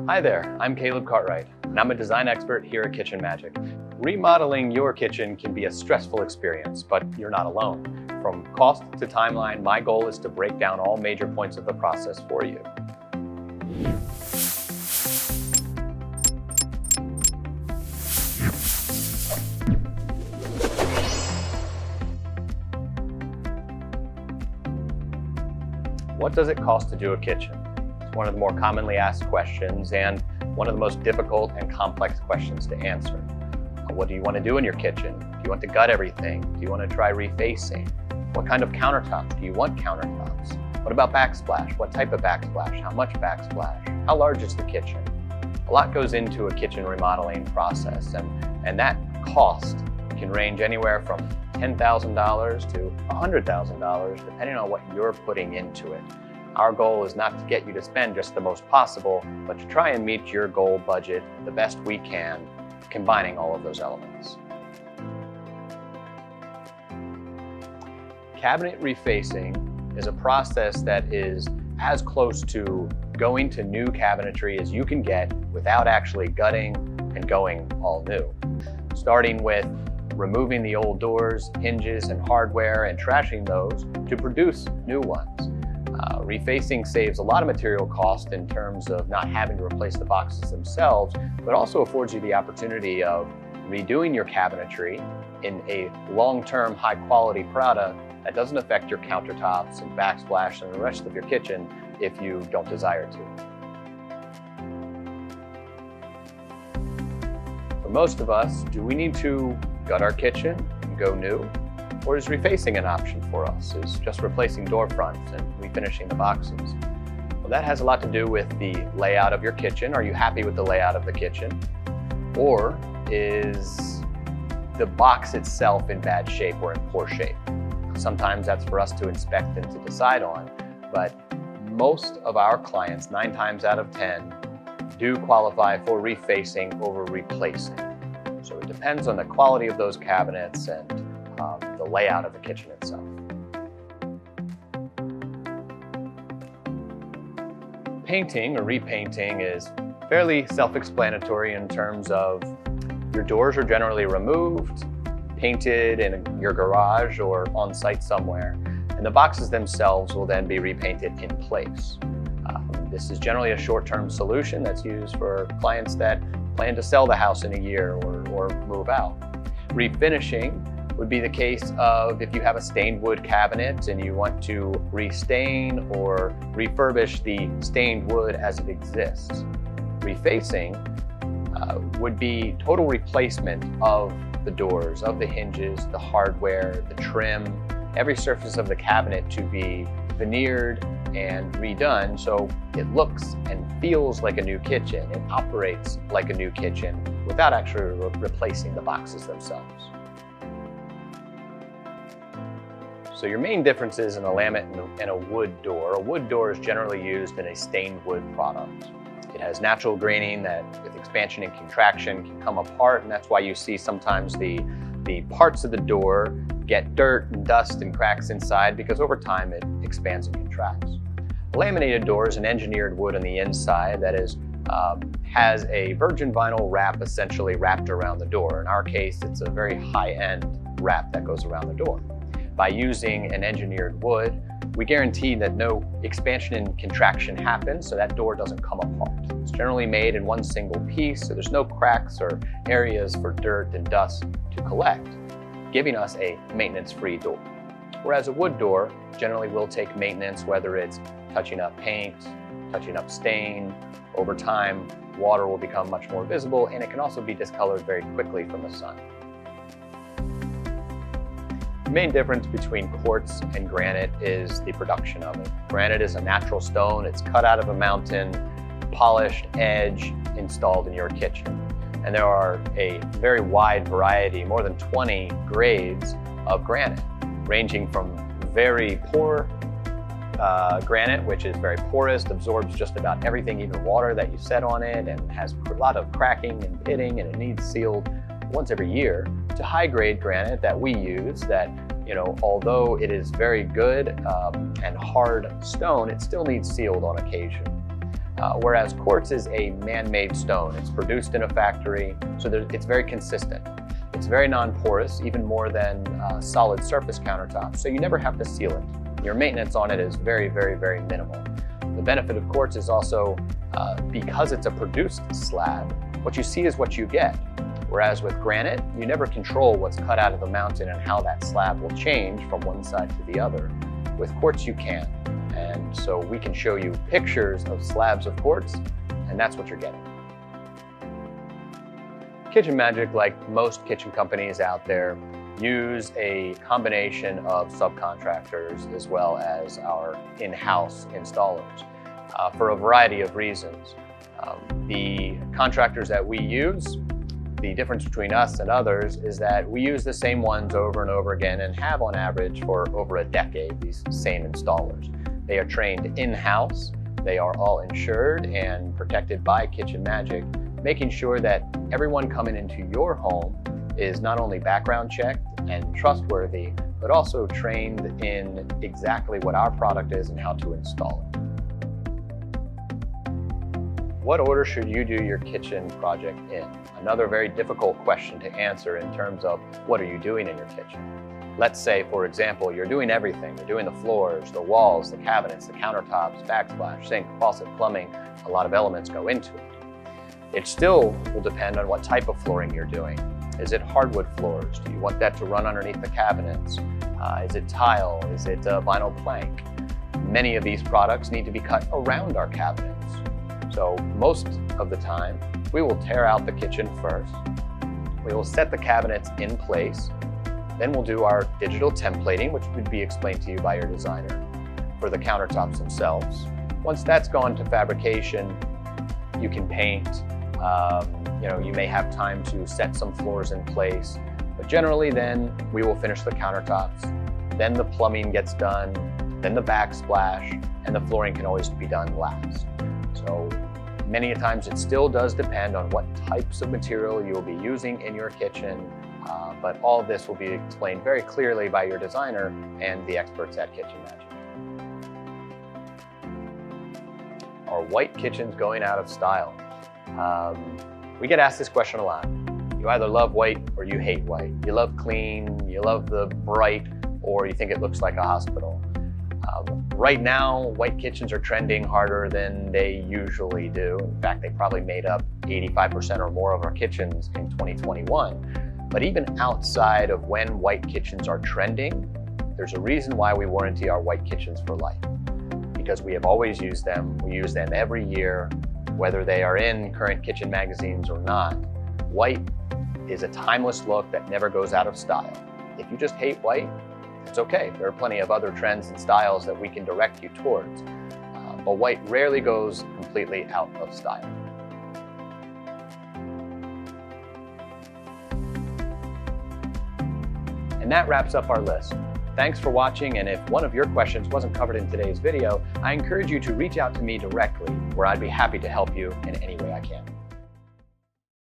Hi there, I'm Caleb Cartwright, and I'm a design expert here at Kitchen Magic. Remodeling your kitchen can be a stressful experience, but you're not alone. From cost to timeline, my goal is to break down all major points of the process for you. What does it cost to do a kitchen? It's one of the more commonly asked questions and one of the most difficult and complex questions to answer. What do you want to do in your kitchen? Do you want to gut everything? Do you want to try refacing? What kind of countertops? Do you want countertops? What about backsplash? What type of backsplash? How much backsplash? How large is the kitchen? A lot goes into a kitchen remodeling process, and that cost can range anywhere from $10,000 to $100,000 depending on what you're putting into it. Our goal is not to get you to spend just the most possible, but to try and meet your goal budget the best we can, combining all of those elements. Cabinet refacing is a process that is as close to going to new cabinetry as you can get without actually gutting and going all new. Starting with removing the old doors, hinges, and hardware and trashing those to produce new ones. Refacing saves a lot of material cost in terms of not having to replace the boxes themselves, but also affords you the opportunity of redoing your cabinetry in a long-term, high-quality product that doesn't affect your countertops and backsplash and the rest of your kitchen if you don't desire to. For most of us, do we need to gut our kitchen and go new? Or is refacing an option for us? Is just replacing door fronts and refinishing the boxes? Well, that has a lot to do with the layout of your kitchen. Are you happy with the layout of the kitchen? Or is the box itself in bad shape or in poor shape? Sometimes that's for us to inspect and to decide on, but most of our clients, 9 times out of 10, do qualify for refacing over replacing. So it depends on the quality of those cabinets and the layout of the kitchen itself. Painting or repainting is fairly self-explanatory in terms of your doors are generally removed, painted in your garage or on site somewhere, and the boxes themselves will then be repainted in place. This is generally a short-term solution that's used for clients that plan to sell the house in a year or move out. Refinishing would be the case of if you have a stained wood cabinet and you want to restain or refurbish the stained wood as it exists. Refacing would be total replacement of the doors, of the hinges, the hardware, the trim, every surface of the cabinet to be veneered and redone so it looks and feels like a new kitchen. It operates like a new kitchen without actually replacing the boxes themselves. So your main difference is in a laminate and a wood door. A wood door is generally used in a stained wood product. It has natural graining that with expansion and contraction can come apart, and that's why you see sometimes the parts of the door get dirt and dust and cracks inside because over time it expands and contracts. A laminated door is an engineered wood on the inside that has a virgin vinyl wrap essentially wrapped around the door. In our case, it's a very high-end wrap that goes around the door. By using an engineered wood, we guarantee that no expansion and contraction happens, so that door doesn't come apart. It's generally made in one single piece, so there's no cracks or areas for dirt and dust to collect, giving us a maintenance-free door. Whereas a wood door generally will take maintenance, whether it's touching up paint, touching up stain. Over time, water will become much more visible, and it can also be discolored very quickly from the sun. The main difference between quartz and granite is the production of it. Granite is a natural stone. It's cut out of a mountain, polished edge, installed in your kitchen. And there are a very wide variety, more than 20 grades of granite, ranging from very poor granite, which is very porous, absorbs just about everything, even water that you set on it, and has a lot of cracking and pitting, and it needs sealed once every year, to high-grade granite that we use that, although it is very good and hard stone, it still needs sealed on occasion. whereas quartz is a man-made stone. It's produced in a factory, so it's very consistent. It's very non-porous, even more than solid surface countertops, so you never have to seal it. Your maintenance on it is very, very, very minimal. The benefit of quartz is also, because it's a produced slab, what you see is what you get. Whereas with granite, you never control what's cut out of the mountain and how that slab will change from one side to the other. With quartz, you can. And so we can show you pictures of slabs of quartz, and that's what you're getting. Kitchen Magic, like most kitchen companies out there, use a combination of subcontractors as well as our in-house installers for a variety of reasons. The contractors that we use, the difference between us and others is that we use the same ones over and over again and have on average for over a decade, these same installers. They are trained in-house, they are all insured and protected by Kitchen Magic, making sure that everyone coming into your home is not only background checked and trustworthy, but also trained in exactly what our product is and how to install it. What order should you do your kitchen project in? Another very difficult question to answer in terms of what are you doing in your kitchen. Let's say, for example, you're doing everything. You're doing the floors, the walls, the cabinets, the countertops, backsplash, sink, faucet, plumbing. A lot of elements go into it. It still will depend on what type of flooring you're doing. Is it hardwood floors? Do you want that to run underneath the cabinets? Is it tile? Is it vinyl plank? Many of these products need to be cut around our cabinets. So most of the time, we will tear out the kitchen first. We will set the cabinets in place. Then we'll do our digital templating, which would be explained to you by your designer for the countertops themselves. Once that's gone to fabrication, you can paint. You may have time to set some floors in place, but generally then we will finish the countertops. Then the plumbing gets done, then the backsplash, and the flooring can always be done last. So many times it still does depend on what types of material you will be using in your kitchen, but all of this will be explained very clearly by your designer and the experts at Kitchen Magic. Are white kitchens going out of style? We get asked this question a lot. You either love white or you hate white. You love clean, you love the bright, or you think it looks like a hospital. Right now, white kitchens are trending harder than they usually do. In fact, they probably made up 85% or more of our kitchens in 2021. But even outside of when white kitchens are trending, there's a reason why we warranty our white kitchens for life. Because we have always used them. We use them every year, whether they are in current kitchen magazines or not. White is a timeless look that never goes out of style. If you just hate white, it's okay. There are plenty of other trends and styles that we can direct you towards. But white rarely goes completely out of style. And that wraps up our list. Thanks for watching, and if one of your questions wasn't covered in today's video, I encourage you to reach out to me directly, where I'd be happy to help you in any way I can.